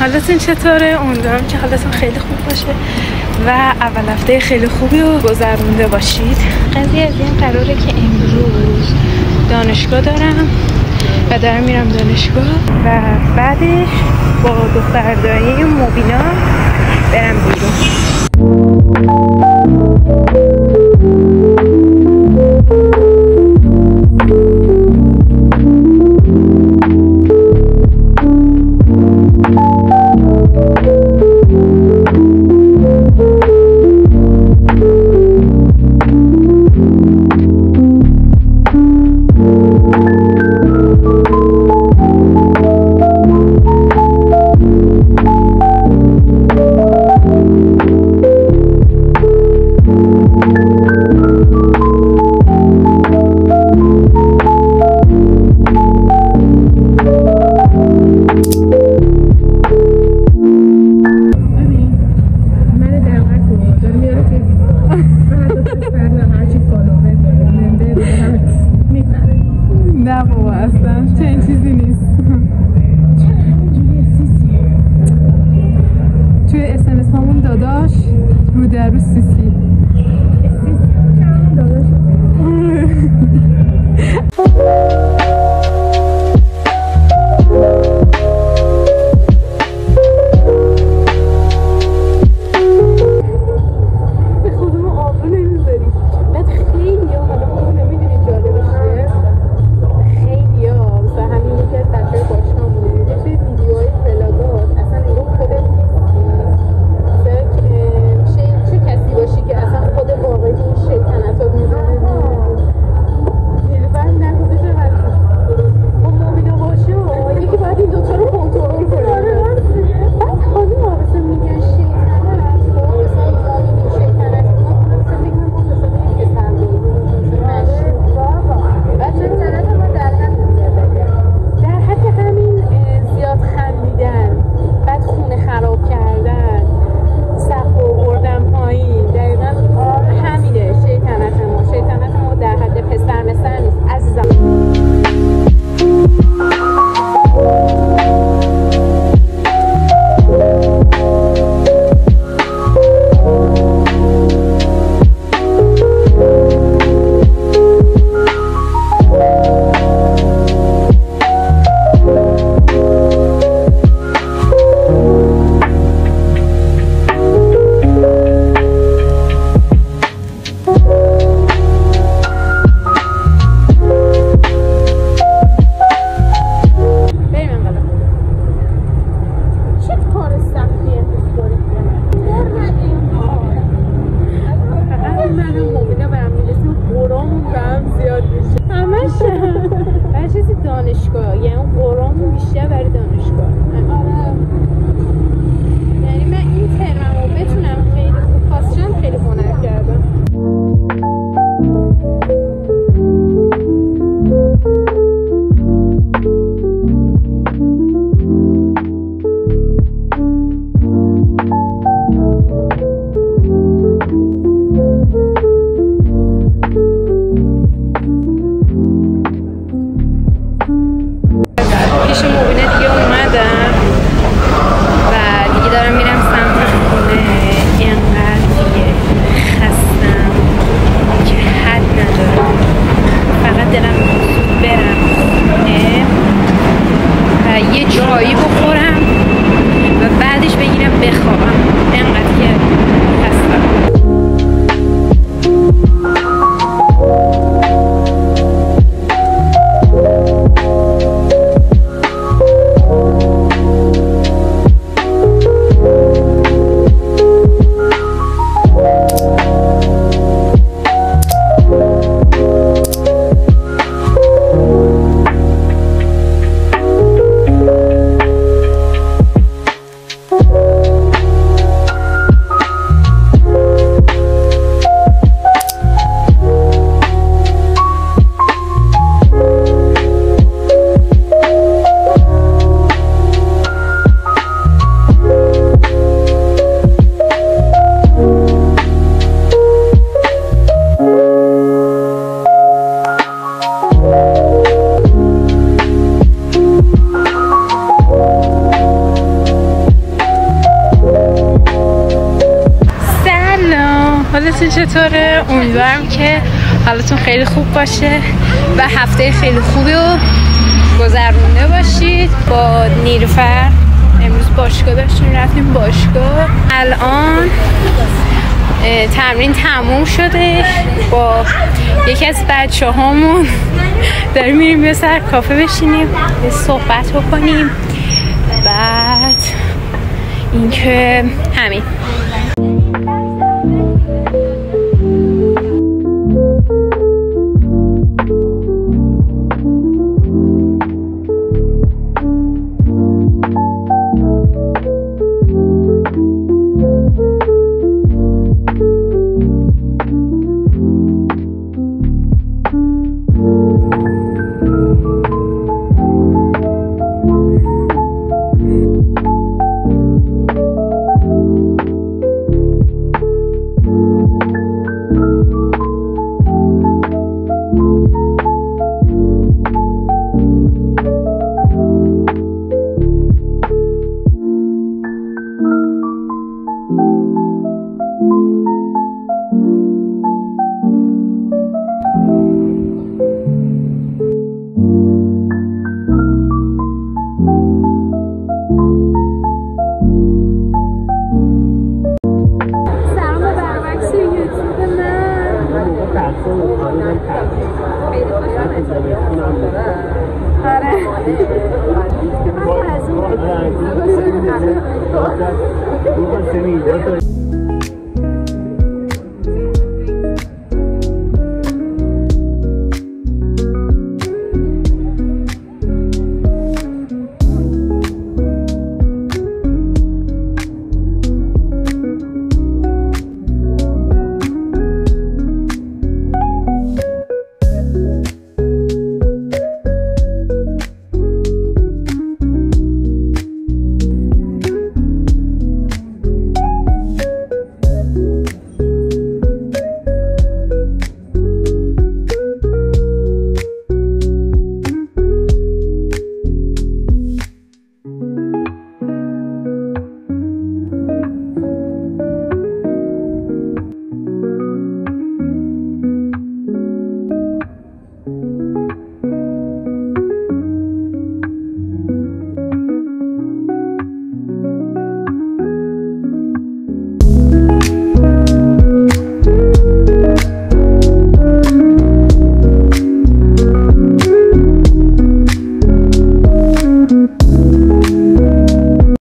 حالتون چطوره؟ امیدوارم که حالتون خیلی خوب باشه و اول هفته خیلی خوبی رو گذرونده باشید. قضیه از این قراره که امروز دانشگاه دارم و دارم میرم دانشگاه و بعدش با دختر دایی مبینا برم بیرون. نه بابا اصلا چنین چیزی نیست. توی اسمس همون داداش رو در رو سیسی داداش دانشگاه، یعنی اون قرآن بیشتر برای دانشگاه. یعنی من این ترممو بتونم خیلی خوب پاسشم خیلی هنر کردم. چطوره؟ امیدوارم که حالتون خیلی خوب باشه و هفته خیلی خوبی رو گذرونده باشید. با نیلوفر امروز باشگاه داشتیم، رفتیم باشگاه. الان تمرین تموم شده. با یکی از بچه هامون داریم میریم یه سر کافه بشینیم یه صحبت بکنیم. بعد اینکه همین. آره